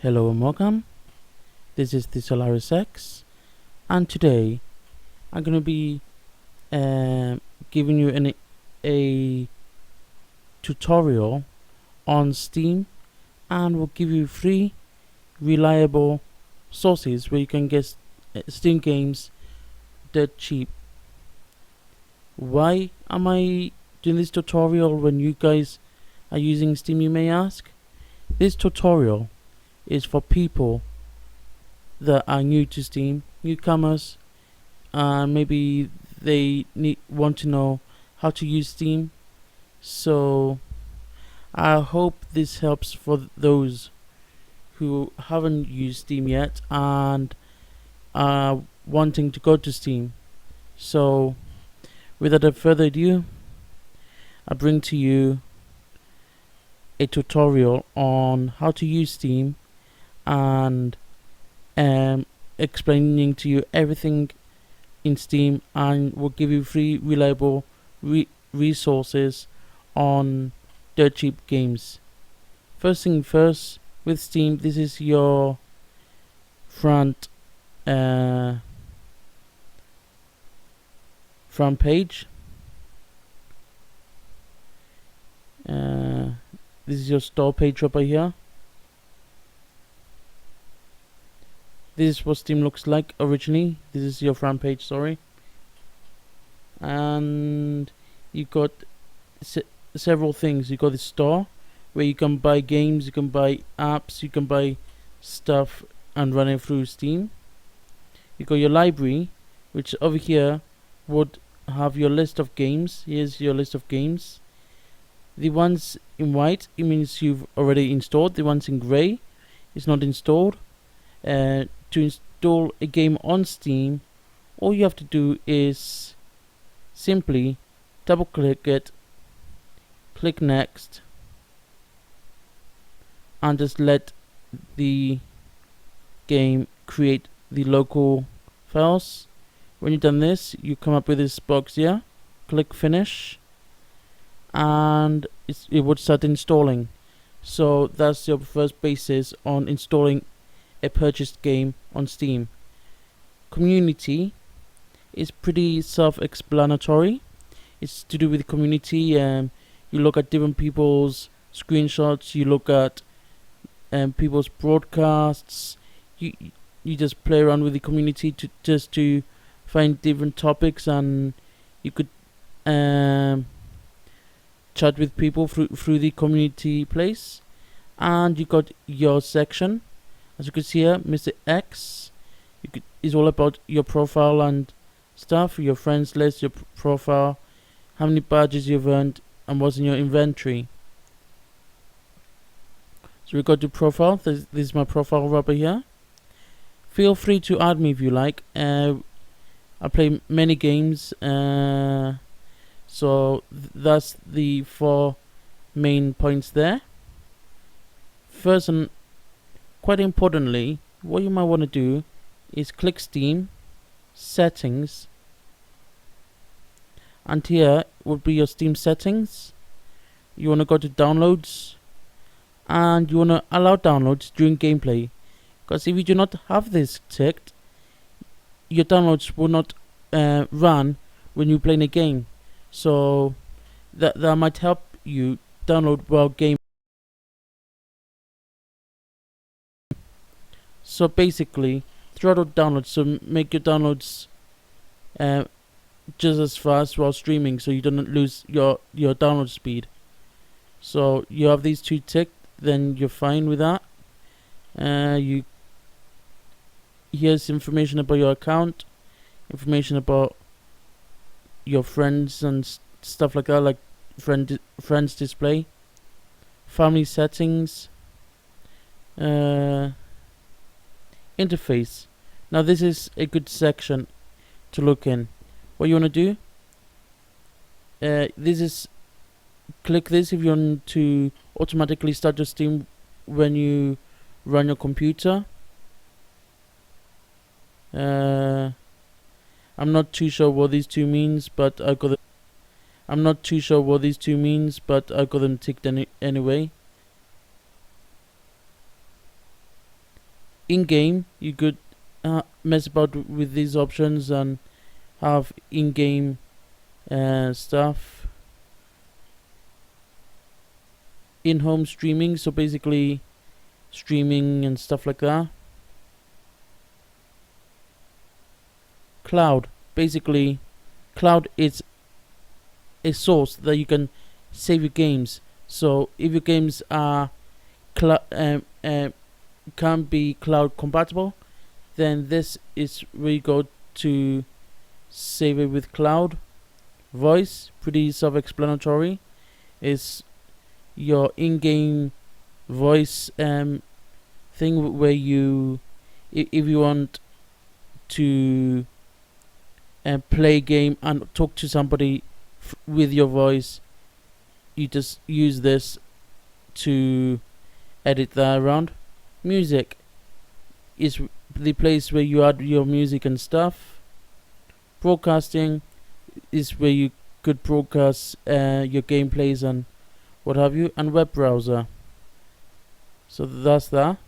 Hello and welcome. This is the Solaris X, and today I'm going to be giving you a tutorial on Steam, and we'll give you 3 reliable sources where you can get Steam games dirt cheap. Why am I doing this tutorial when you guys are using Steam, you may ask? This tutorial is for people that are new to Steam, newcomers, and maybe they want to know how to use Steam. So I hope this helps for those who haven't used Steam yet and are wanting to go to Steam. So without further ado, I bring to you a tutorial on how to use Steam and explaining to you everything in Steam, and will give you 3 reliable resources on dirt cheap games. First thing first, with Steam, this is your front page. This is your store page over here. This is what Steam looks like originally. This is your front page, sorry. And you got several things. You got the store where you can buy games, you can buy apps, you can buy stuff and run it through Steam. You got your library, which over here would have your list of games. Here's your list of games. The ones in white, it means you've already installed. The ones in grey, it's not installed. To install a game on Steam, all you have to do is simply double click it, click next, and just let the game create the local files. When you've done this, you come up with this box here, click finish, and it would start installing. So that's your first basis on installing a purchased game on Steam. Community is pretty self-explanatory. It's to do with community. You look at different people's screenshots. You look at people's broadcasts. You just play around with the community to find different topics, and you could chat with people through the community place. And you got your section. As you can see here, Mr. X is all about your profile and stuff, your friends list, your profile, how many badges you've earned, and what's in your inventory. So we go to profile. This is my profile rubber here. Feel free to add me if you like. I play many games, so that's the 4 main points there. First, and quite importantly, what you might want to do is click Steam, settings, and here would be your Steam settings. You want to go to downloads, and you want to allow downloads during gameplay, because if you do not have this ticked, your downloads will not run when you play in a game. So that might help you download while game. So basically, throttle downloads, so make your downloads just as fast while streaming, so you don't lose your download speed. So you have these 2 ticked, then you're fine with that. Here's information about your account, information about your friends and stuff like that, like friends display, family settings, interface. Now this is a good section to look in. What you want to do, this is click this if you want to automatically start your Steam when you run your computer. I'm not too sure what these 2 means, but I got them ticked anyway. in game you could mess about with these options and have in-game stuff. In-home streaming, so basically streaming and stuff like that. Cloud, basically cloud is a source that you can save your games. So if your games are can't be cloud compatible, then this is where you go to save it with cloud. Voice, pretty self-explanatory, is your in-game voice thing where you, if you want to play a game and talk to somebody with your voice, you just use this to edit that around. Music is the place where you add your music and stuff. Broadcasting is where you could broadcast your gameplays and what have you. And web browser, so that's that.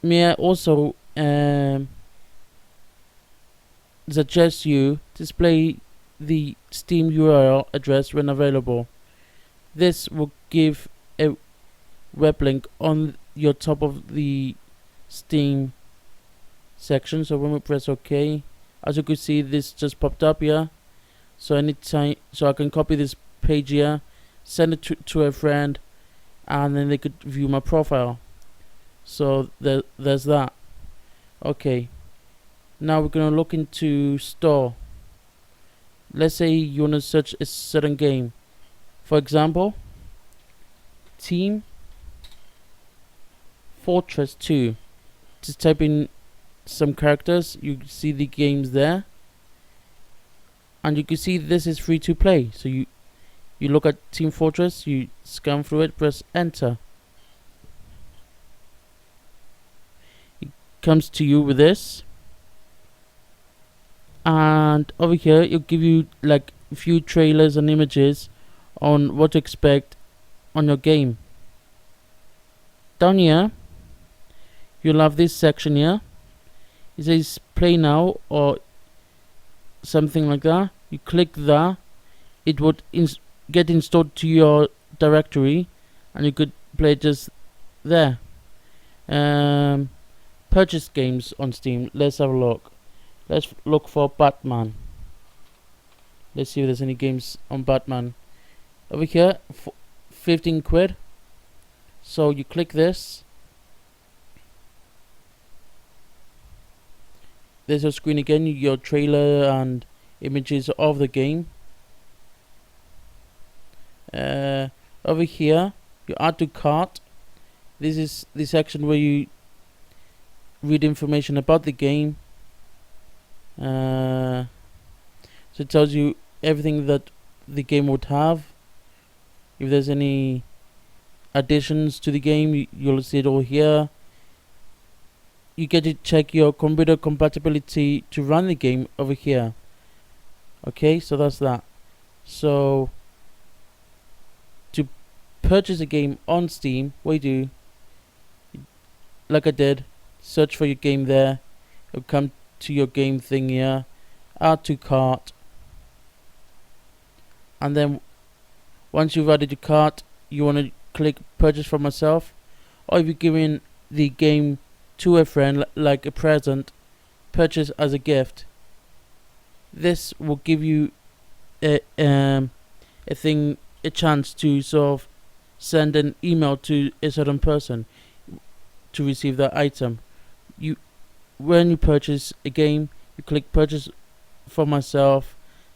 May I also suggest you display the Steam URL address when available. This will give a web link on your top of the Steam section. So when we press OK, as you can see, this just popped up here. So anytime, so I can copy this page here, send it to a friend, and then they could view my profile. So there's that. Okay, now we're gonna look into store. Let's say you wanna search a certain game. For example, Team Fortress 2. Just type in some characters, you see the games there, and you can see this is free to play. So you look at Team Fortress, you scan through it, press enter. It comes to you with this, and over here it'll give you like a few trailers and images on what to expect on your game. Down here you'll have this section here. It says play now or something like that. You click that, it would get installed to your directory, and you could play it just there. Purchase games on Steam. Let's have a look. Let's look for Batman. Let's see if there's any games on Batman. Over here, 15 quid. So you click this. There's your screen again, your trailer and images of the game. Over here, you add to cart. This is the section where you read information about the game. So it tells you everything that the game would have. If there's any additions to the game, you'll see it all here. You get to check your computer compatibility to run the game over here. Okay, so that's that. So to purchase a game on Steam, what you do, like I did, search for your game there. It'll come to your game thing here, add to cart, and then once you've added your cart, you want to click purchase for myself, or if you're giving the game to a friend like a present, purchase as a gift. This will give you a chance to sort of send an email to a certain person to receive that item. When you purchase a game, you click purchase for myself,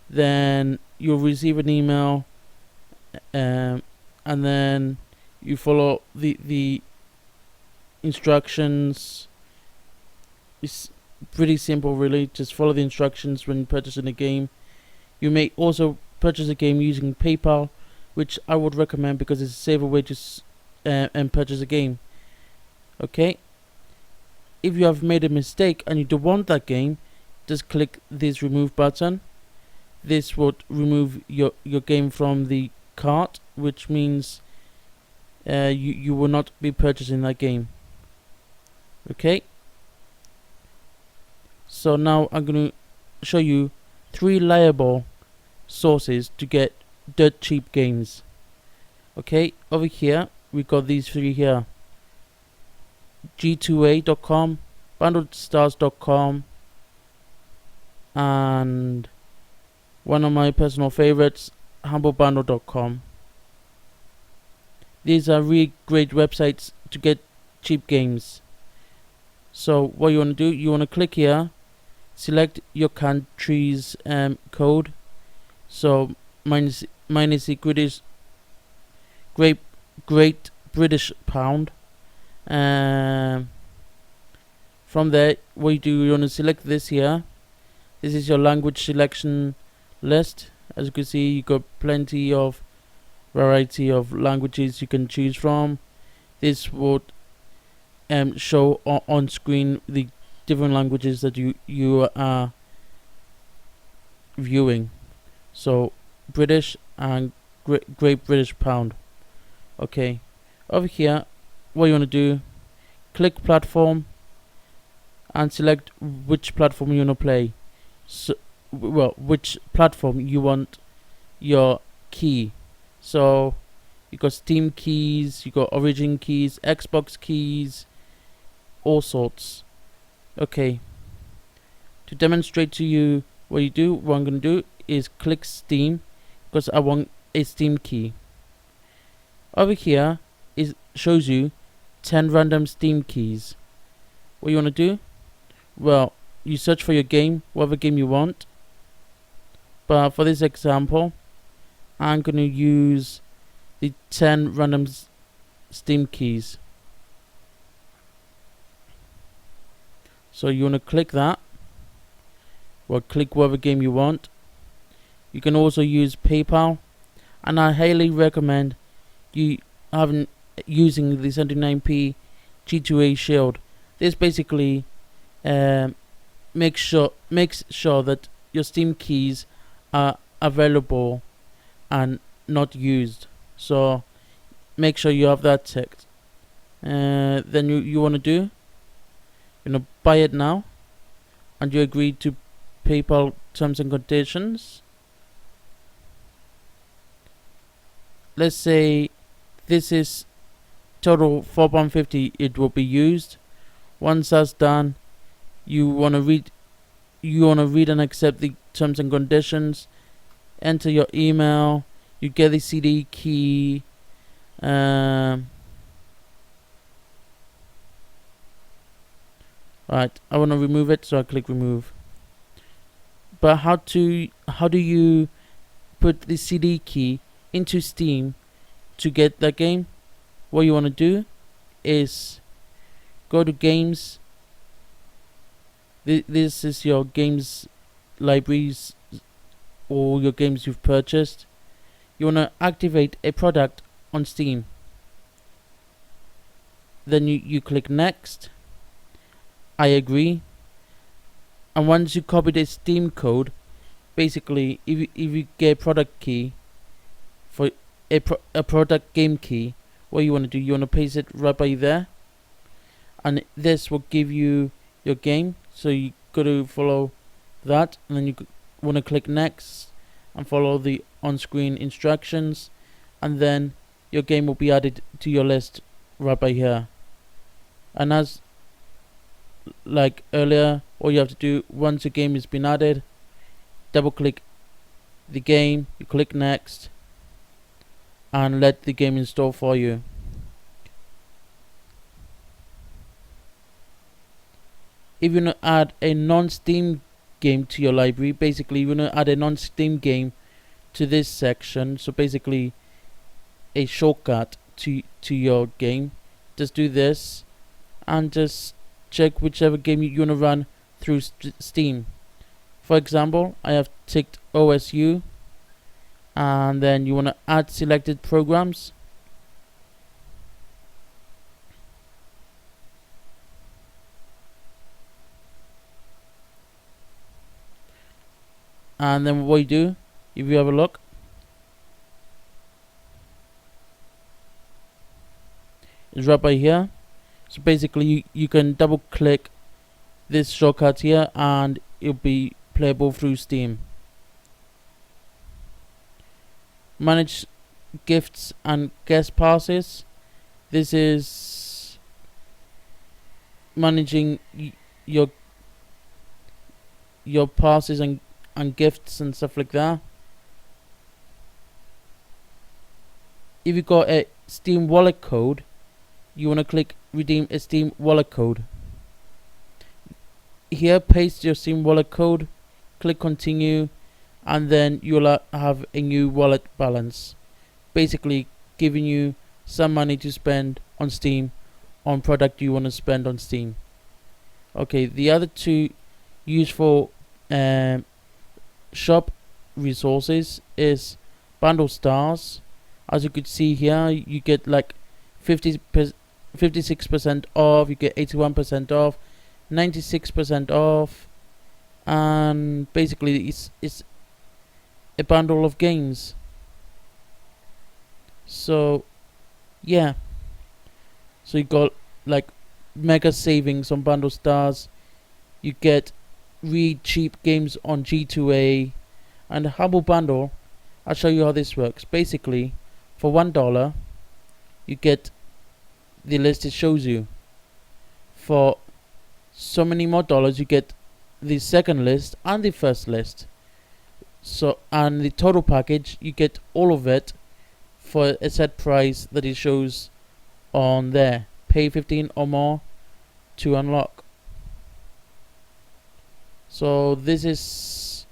then you'll receive an email, and then you follow the instructions. It's pretty simple, really. Just follow the instructions when purchasing a game. You may also purchase a game using PayPal, which I would recommend because it's a safer way to and purchase a game. Okay, if you have made a mistake and you don't want that game, just click this remove button. This would remove your game from the cart, which means you will not be purchasing that game. Okay, so now I'm going to show you 3 reliable sources to get dirt cheap games. Okay, over here we got these 3 here: g2a.com, randallstars.com, and one of my personal favorites, humblebundle.com. These are really great websites to get cheap games. So what you want to do, you want to click here, select your country's code. So mine is the Great British Pound. From there, what you do, you want to select this here. This is your language selection list. As you can see, you got plenty of variety of languages you can choose from. This would show on screen the different languages that you are viewing. So British and Great British Pound. Okay, over here, what you want to do, click platform and select which platform you want to play. So, which platform you want your key. So you got Steam keys, you got Origin keys, Xbox keys, all sorts. Okay, to demonstrate to you what you do, what I'm going to do is click Steam, because I want a Steam key. Over here it shows you 10 random Steam keys. What you want to do? Well, you search for your game, whatever game you want. But for this example, I'm going to use the 10 random Steam keys. So you want to click that. Well, click whatever game you want. You can also use PayPal, and I highly recommend you using the 79p G2A Shield. This basically makes sure that your Steam keys are available and not used. So make sure you have that ticked. Then you want to do, buy it now, and you agree to PayPal terms and conditions. Let's say this is total £4.50 it will be used. Once that's done, you want to read and accept the terms and conditions. Enter your email. You get the CD key. Right, I want to remove it, so I click remove. But how do you put the CD key into Steam to get that game? What you want to do is go to games. This is your games libraries, all your games you've purchased. You want to activate a product on Steam. Then you click next. I agree. And once you copy the Steam code, basically if you get a product key for a product game key, what you want to do, you want to paste it right by there, and this will give you your game. So you got to follow that, and then you want to click next and follow the on-screen instructions, and then your game will be added to your list right by here. And as like earlier, all you have to do, once a game has been added, double click the game, you click next, and let the game install for you. If you want to add a non-Steam game to your library, basically you want to add a non-Steam game to this section, so basically a shortcut to your game, just do this and just check whichever game you want to run through Steam. For example, I have ticked OSU, and then you want to add selected programs. And then what you do, if you have a look, is right by here. So basically you can double click this shortcut here and it'll be playable through Steam. Manage gifts and guest passes. This is managing your passes and gifts and stuff like that. If you got a Steam wallet code, you want to click redeem a Steam wallet code. Here, paste your Steam wallet code, click continue, and then you'll have a new wallet balance, basically giving you some money to spend on Steam on product you want to spend on Steam. Okay, the other two useful shop resources is Randall Stars. As you could see here, you get like 56% off, you get 81% off, 96% off, and basically it's a bundle of games. So yeah, so you got like mega savings on Randall Stars. You get really cheap games on G2A, and the Humble Bundle. I'll show you how this works. Basically, for $1, you get the list it shows you. For so many more dollars, you get the second list and the first list. So, and the total package, you get all of it for a set price that it shows on there. Pay 15 or more to unlock. So this is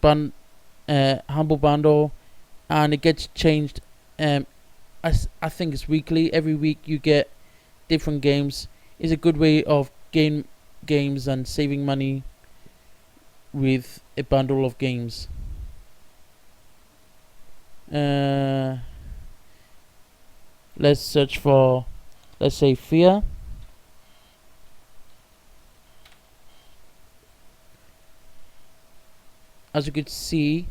Humble Bundle, and it gets changed. I think it's weekly. Every week you get different games. It's a good way of gain games and saving money with a bundle of games. Let's search for, let's say, Fear. As you could see,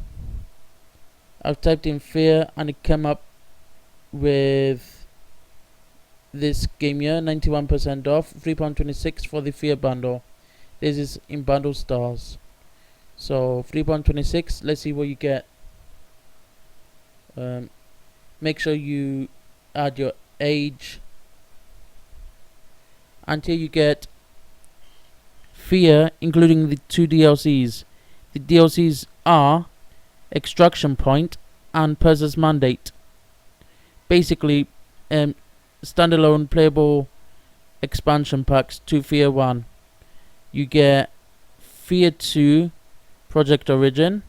I've typed in Fear and it came up with this game here, 91% off, £3.26 for the Fear bundle. This is in Randall Stars. So £3.26. Let's see what you get. Make sure you add your age until you get Fear, including the 2 DLCs. The DLCs are Extraction Point and Perseus Mandate. Basically, standalone playable expansion packs to Fear 1. You get Fear 2, Project Origin,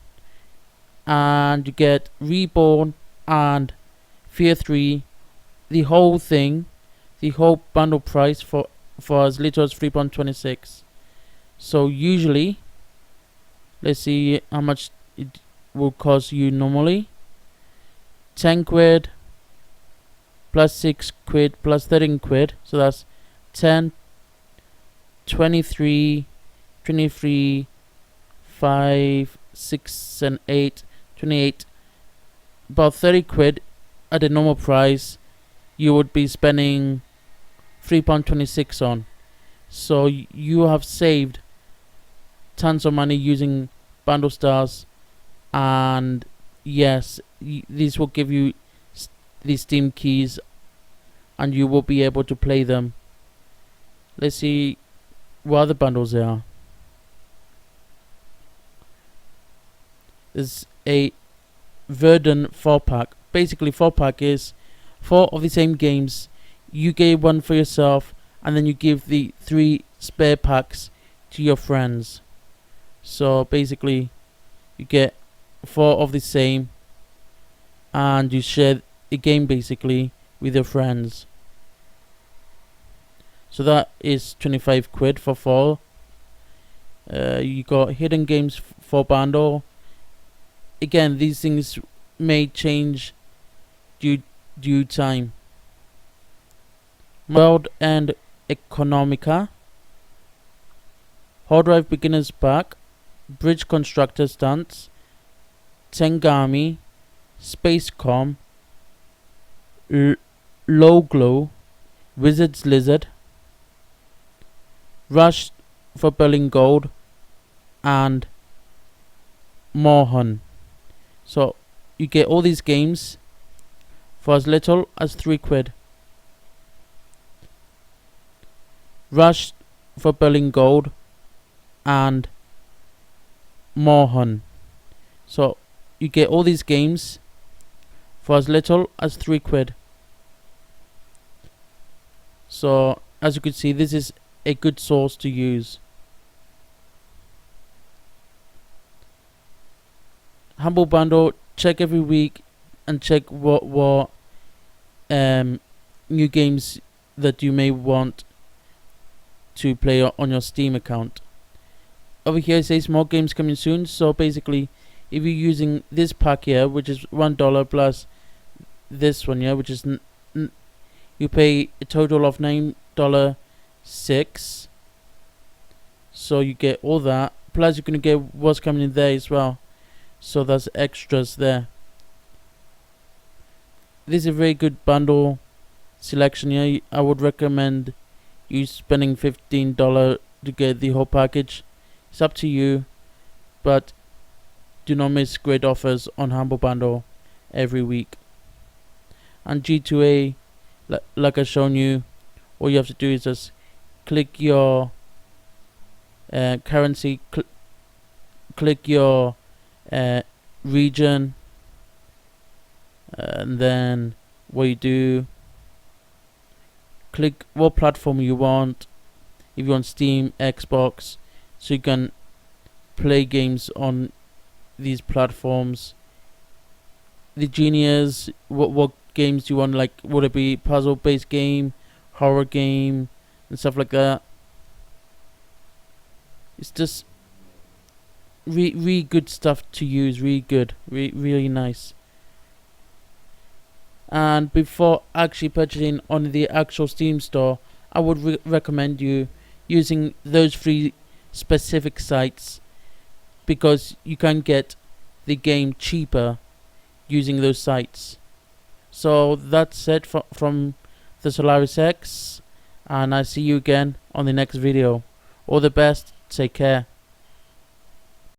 and you get Reborn and Fear 3. The whole thing, the whole bundle price for as little as £3.26. So usually, let's see how much it will cost you normally. 10 quid plus 6 quid plus 13 quid. So that's 10, 23, 23, 5, 6 and 8, 28. About 30 quid at the normal price you would be spending £3.26 on. So you have saved tons of money using Randall Stars, and yes, these will give you the Steam keys and you will be able to play them. Let's see what other bundles there are. There's a Verdun 4-pack. Basically 4-pack is 4 of the same games. You gave one for yourself and then you give the 3 spare packs to your friends. So basically you get 4 of the same and you share a game basically with your friends. So that is 25 quid for 4. You got hidden games for bundle. Again, these things may change due time. World and Economica, Hard Drive Beginners Pack, Bridge Constructor Stunts, Tengami, Spacecom, Low Glow, Wizard's Lizard, Rush for Berlin Gold, and Morhun. So you get all these games for as little as £3. Rush for Berlin Gold and Morhun. So you get all these games for as little as £3. So as you can see, this is a good source to use. Humble Bundle, check every week and check what new games that you may want to play on your Steam account. Over here it says more games coming soon. So basically, if you're using this pack here, which is $1 plus this one here, which is you pay a total of $9.06. So you get all that, plus you're gonna get what's coming in there as well. So that's extras there. This is a very good bundle selection here. I would recommend you spending $15 to get the whole package. It's up to you, but do not miss great offers on Humble Bundle every week. And G2A, like I've shown you, all you have to do is just click your currency, click your region, and then what you do, click what platform you want. If you want Steam, Xbox, so you can play games on these platforms. The Genius, what games do you want? Like, would it be puzzle based game, horror game, and stuff like that? It's just really good stuff to use. Really good, really nice. And before actually purchasing on the actual Steam store, I would recommend you using those 3 specific sites, because you can get the game cheaper using those sites. So that's it from the Solaris X, and I see you again on the next video. All the best, take care.